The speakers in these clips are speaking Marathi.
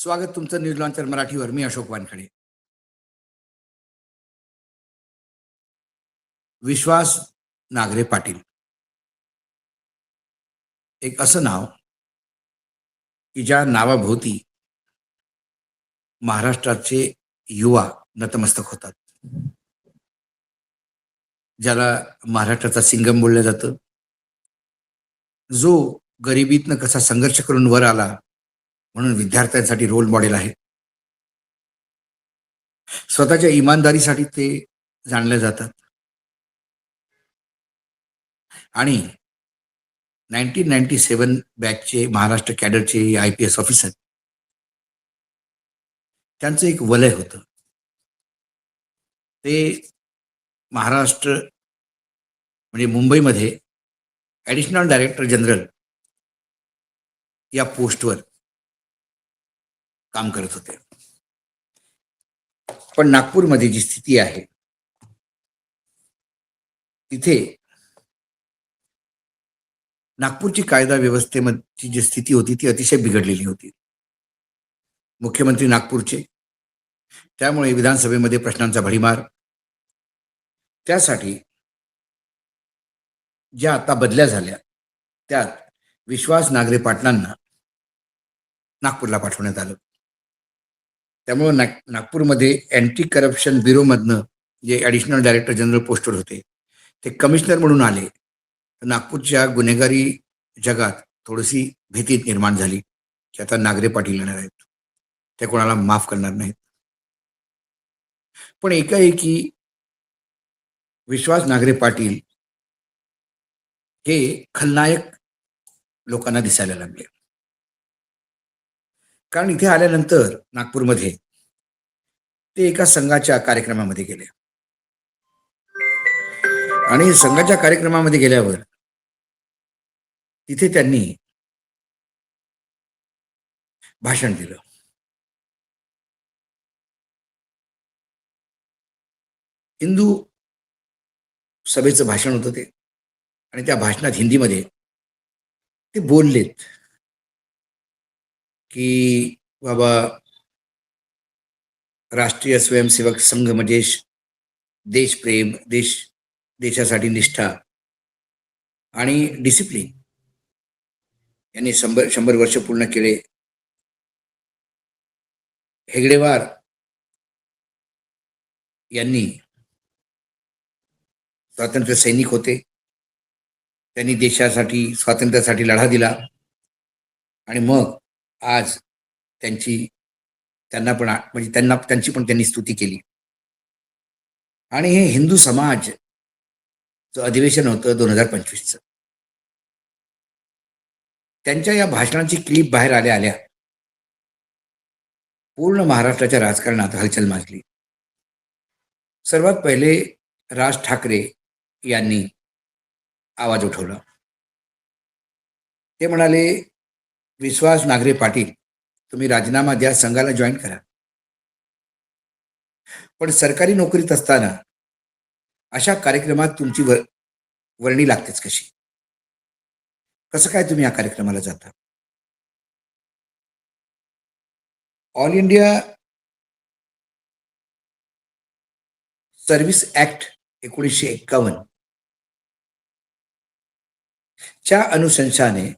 स्वागत तुमचं न्यूज लॉन्चर मराठीवर. मी अशोक वानखडे. विश्वास नागरे पाटील एक असं नाव की ज्या नावाभोवती महाराष्ट्राचे युवा नतमस्तक होतात, ज्याला महाराष्ट्राचा सिंगम बोललं जातं, जो गरिबीतनं कसा संघर्ष करून वर आला म्हणून विद्यार्थ्यांसाठी रोल मॉडेल आहे. स्वतःच्या इमानदारीसाठी ते जाणले जातात आणि 1997 बॅचचे महाराष्ट्र कॅडरचे IPS ऑफिसर, त्यांचं एक वलय होतं. ते महाराष्ट्र म्हणजे मुंबईमध्ये ॲडिशनल डायरेक्टर जनरल या पोस्टवर काम करत होते. पण नागपूरमध्ये जी स्थिती आहे तिथे नागपूरची कायदा व्यवस्थेची जी स्थिती होती ती अतिशय बिघडलेली होती. मुख्यमंत्री नागपूरचे, त्यामुळे विधानसभेमध्ये प्रश्नांचा भडीमार. त्यासाठी ज्या आता बदल्या झाल्या त्यात विश्वास नागरे पाटलांना नागपूरला पाठवण्यात आलं. त्यामुळे नागपूरमध्ये अँटी करप्शन ब्युरोमधनं जे ॲडिशनल डायरेक्टर जनरल पोस्टवर होते ते कमिशनर म्हणून आले. नागपूरच्या गुन्हेगारी जगात थोडीशी भीती निर्माण झाली की आता नागरे पाटील येणार आहेत, ते कोणाला माफ करणार नाहीत. पण एकाएकी विश्वास नागरे पाटील हे खलनायक लोकांना दिसायला लागले. कारण इथे आल्यानंतर नागपूरमध्ये ते एका संघाच्या कार्यक्रमामध्ये गेले आणि संघाच्या कार्यक्रमामध्ये गेल्यावर तिथे त्यांनी भाषण दिलं. हिंदू सभेचं भाषण होतं ते, आणि त्या भाषणात हिंदीमध्ये ते बोललेत की बाबा, राष्ट्रीय स्वयंसेवक संघ म्हणजे देशप्रेम, देशासाठी निष्ठा आणि डिसिप्लिन यांनी 100 वर्ष पूर्ण केले. हेगडेवार यांनी स्वातंत्र्य सैनिक होते, त्यांनी देशासाठी स्वातंत्र्यासाठी लढा दिला आणि मग आज त्यांना पण म्हणजे त्यांची पण त्यांनी स्तुती केली. आणि हे हिंदू समाजचं अधिवेशन होतं 2025चं. त्यांच्या या भाषणाची क्लिप बाहेर आल्या पूर्ण महाराष्ट्राच्या राजकारणात हलचल माजली. सर्वात पहिले राज ठाकरे यांनी आवाज उठवला. ते म्हणाले, विश्वास नागरे पाटील, तुम्ही राजीनामा द्या, संघाला जॉईन करा. पण सरकारी नोकरीत असताना अशा कार्यक्रमात तुमची वर्णी लागतेच कशी? कसं काय तुम्ही या कार्यक्रमाला जाता? ऑल इंडिया सर्व्हिस ऍक्ट 1951 च्या अनुशंसाने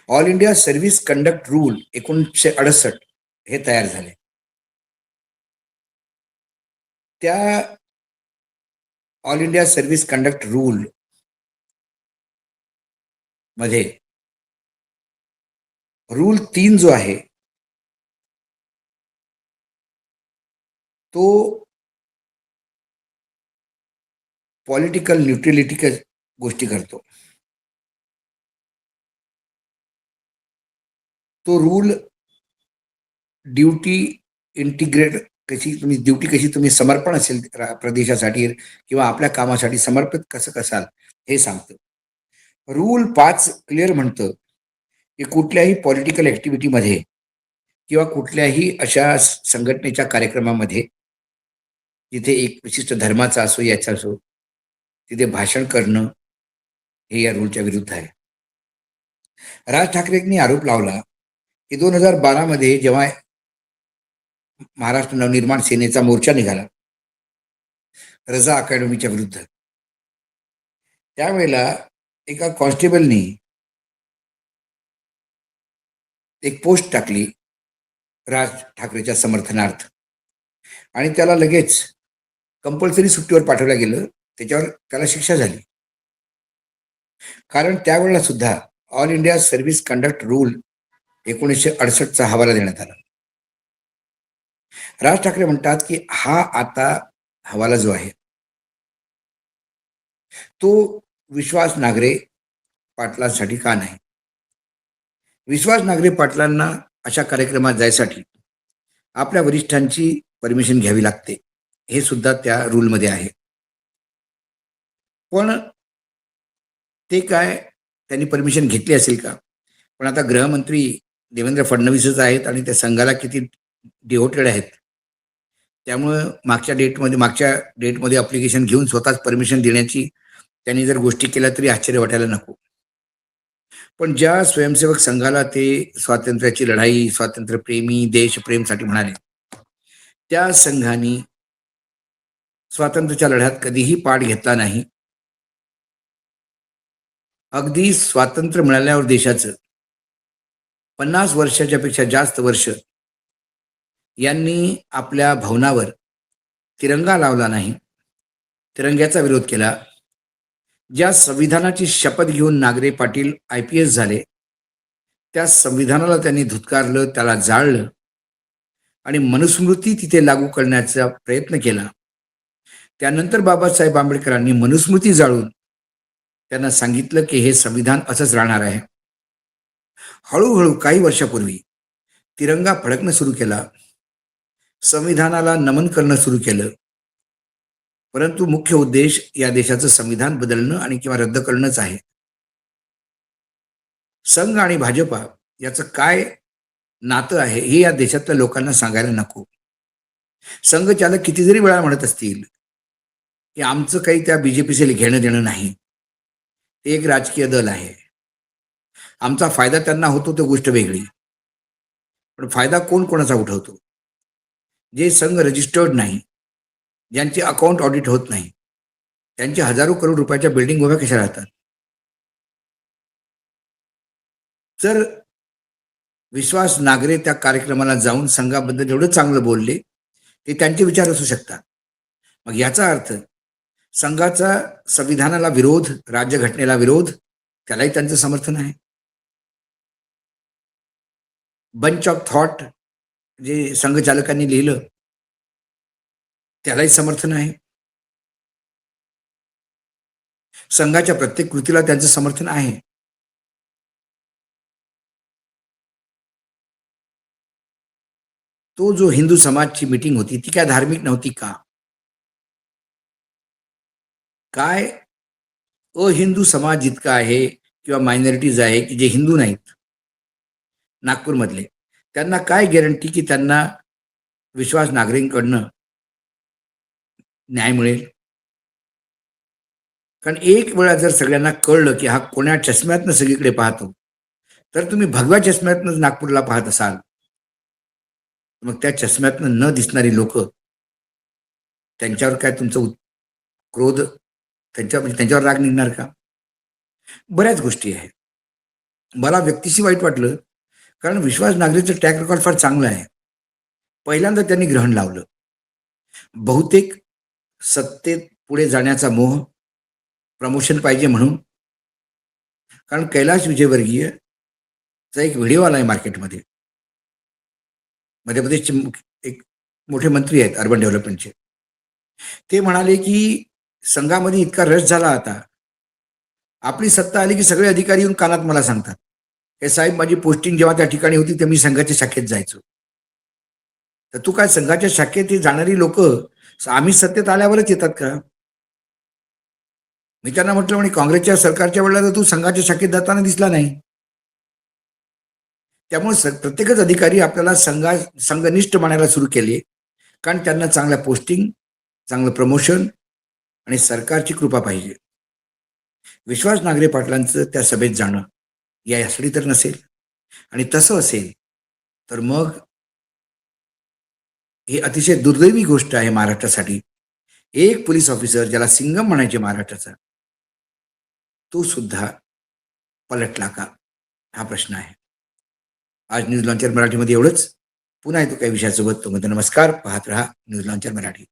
all India service conduct rule 1968 हे तयार झाले. त्या all India service conduct rule मध्ये रूल 3 जो आहे तो पॉलिटिकल न्यूट्रलिटी गोष्टी करतो. तो रूल ड्युटी कशी तुम्ही समर्पण असेल प्रदेशासाठी किंवा आपल्या कामासाठी समर्पित कसं कसाल हे सांगतं. रूल 5 क्लिअर म्हणतं की कुठल्याही पॉलिटिकल ऍक्टिव्हिटीमध्ये किंवा कुठल्याही अशा संघटनेच्या कार्यक्रमामध्ये जिथे एक विशिष्ट धर्माचा असो याचा असो तिथे भाषण करणं हे या रूलच्या विरुद्ध आहे. राज ठाकरेंनी आरोप लावला की 2012 मध्ये जेव्हा महाराष्ट्र नवनिर्माण सेनेचा मोर्चा निघाला रजा अकॅडमीच्या विरुद्ध, त्यावेळेला एका कॉन्स्टेबलनी एक पोस्ट टाकली राज ठाकरेच्या समर्थनार्थ, आणि त्याला लगेच कंपल्सरी सुट्टीवर पाठवलं गेलं. त्याच्यावर त्याला शिक्षा झाली. कारण त्यावेळेला सुद्धा all India service conduct rule 1968चा हवाला देण्यात आला. राज ठाकरे म्हणतात की हा आता हवाला जो आहे तो विश्वास नांगरे पाटलांसाठी का नाही? विश्वास नांगरे पाटलांना अशा कार्यक्रमात जायसाठी आपल्या वरिष्ठांची परमिशन घ्यावी लागते, हे सुद्धा त्या रूलमध्ये आहे. पण ते काय त्यांनी परमिशन घेतली असेल का? पण आता गृहमंत्री देवेंद्र फडणवीसच आहेत आणि त्या संघाला किती डिव्होटेड आहेत. त्यामुळं मागच्या डेटमध्ये अप्लिकेशन घेऊन स्वतःच परमिशन देण्याची त्यांनी जर गोष्टी केल्या तरी आश्चर्य वाटायला नको. पण ज्या स्वयंसेवक संघाला ते स्वातंत्र्याची लढाई, स्वातंत्र्यप्रेमी, देशप्रेमसाठी म्हणाले, त्या संघाने स्वातंत्र्याच्या लढ्यात कधीही पाठ घेतला नाही. अगदी स्वातंत्र्य मिळाल्यावर देशाचं 50 वर्षाच्या पेक्षा जास्त वर्ष यांनी आपल्या भवनावर तिरंगा लावला नाही, तिरंग्याचा विरोध केला. ज्या संविधानाची शपथ घेऊन नांगरे पाटील IPS झाले, त्या संविधानाला त्यांनी धुतकारलं, त्याला जाळलं आणि मनुस्मृती तिथे लागू करण्याचा प्रयत्न केला. त्यानंतर बाबासाहेब आंबेडकरांनी मनुस्मृती जाळून त्यांना सांगितलं की हे संविधान असंच राहणार आहे. हळूहळू काही वर्षापूर्वी तिरंगा फडकणं सुरू केला, संविधानाला नमन करणं सुरू केलं. परंतु मुख्य उद्देश या देशाचं संविधान बदलणं आणि किंवा रद्द करणंच आहे. संघ आणि भाजपा याचं काय नातं आहे हे या देशातल्या लोकांना सांगायला नको. संघ चालक किती जरी वेळा म्हणत असतील की आमचं काही त्या BJPचे घेणं देणं नाही, ते एक राजकीय दल आहे, आमचा फायदा त्यांना होतो तो गोष्ट वेगळी. पण फायदा कोण कोणाचा उठवतो? जे संघ रजिस्टर्ड नाही, ज्यांचे अकाउंट ऑडिट होत नाही, त्यांचे हजारो करोड रुपयाच्या बिल्डिंग उभ्या कशा राहतात? जर विश्वास नांगरे त्या कार्यक्रमाला जाऊन संघाबद्दल एवढं चांगलं बोलले, ते त्यांचे विचार असू शकतात. मग याचा अर्थ संघाचा संविधानाला विरोध, राज्यघटनेला विरोध, त्यालाही त्यांचं समर्थन आहे. बंच ऑफ थॉट जे संघचालकांनी लिहिलं, त्यालाही समर्थन आहे. संघाच्या प्रत्येक कृतीला त्यांचं समर्थन आहे. तो जो हिंदू समाजची मीटिंग होती ती काय धार्मिक नव्हती का? काय अहिंदू समाज जितका आहे किंवा मायनॉरिटीज आहे की जे हिंदू नाहीत नागपूरमधले, त्यांना काय गॅरंटी की त्यांना विश्वास नांगरेंकडनं न्याय मिळेल? कारण एक वेळा जर सगळ्यांना कळलं की हा कोण्या चष्म्यातनं सगळीकडे पाहतो, तर तुम्ही भगव्या चष्म्यातनं नागपूरला पाहत असाल, मग त्या चष्म्यातनं न दिसणारी लोक, त्यांच्यावर काय तुमचं क्रोध, त्यांच्यावर राग निघणार का? बऱ्याच गोष्टी आहेत. मला व्यक्तीशी वाईट वाटलं, कारण विश्वास नांगरेचं ट्रॅक रेकॉर्ड फार चांगलं आहे. पहिल्यांदा त्यांनी ग्रहण लावलं. बहुतेक सत्तेत पुढे जाण्याचा मोह, प्रमोशन पाहिजे म्हणून. कारण कैलाश विजयवर्गीयचा एक व्हिडिओ आला आहे मार्केटमध्ये. मध्य प्रदेशचे एक मोठे मंत्री आहेत अर्बन डेव्हलपमेंटचे. ते म्हणाले की संघामध्ये इतका रस झाला आता, आपली सत्ता आली की सगळे अधिकारी येऊन कानात मला सांगतात, हे साहेब माझी पोस्टिंग जेव्हा त्या ठिकाणी होती तेव्हा मी संघाच्या शाखेत जायचो. तर तू काय संघाच्या शाखेत जाणारी लोक आम्ही सत्तेत आल्यावरच येतात का? मी त्यांना म्हटलं, म्हणे काँग्रेसच्या सरकारच्या वेळेला तर तू संघाच्या शाखेत जाताना दिसला नाही. त्यामुळे प्रत्येकच अधिकारी आपल्याला संघनिष्ठ मानायला सुरू केले, कारण त्यांना चांगल्या पोस्टिंग, चांगलं प्रमोशन आणि सरकारची कृपा पाहिजे. विश्वास नांगरे पाटलांचं त्या सभेत जाणं यासाठी तर नसेल, आणि तसं असेल तर मग ही अतिशय दुर्दैवी गोष्ट आहे महाराष्ट्रासाठी. एक पोलीस ऑफिसर ज्याला सिंगम म्हणायचे महाराष्ट्राचा, तो सुद्धा पलटला का? हा प्रश्न आहे. आज न्यूज लॉन्चर मराठीमध्ये एवढंच. पुन्हा येतो काही विषयासोबत. तोपर्यंत नमस्कार. पाहत रहा न्यूज लॉन्चर मराठी.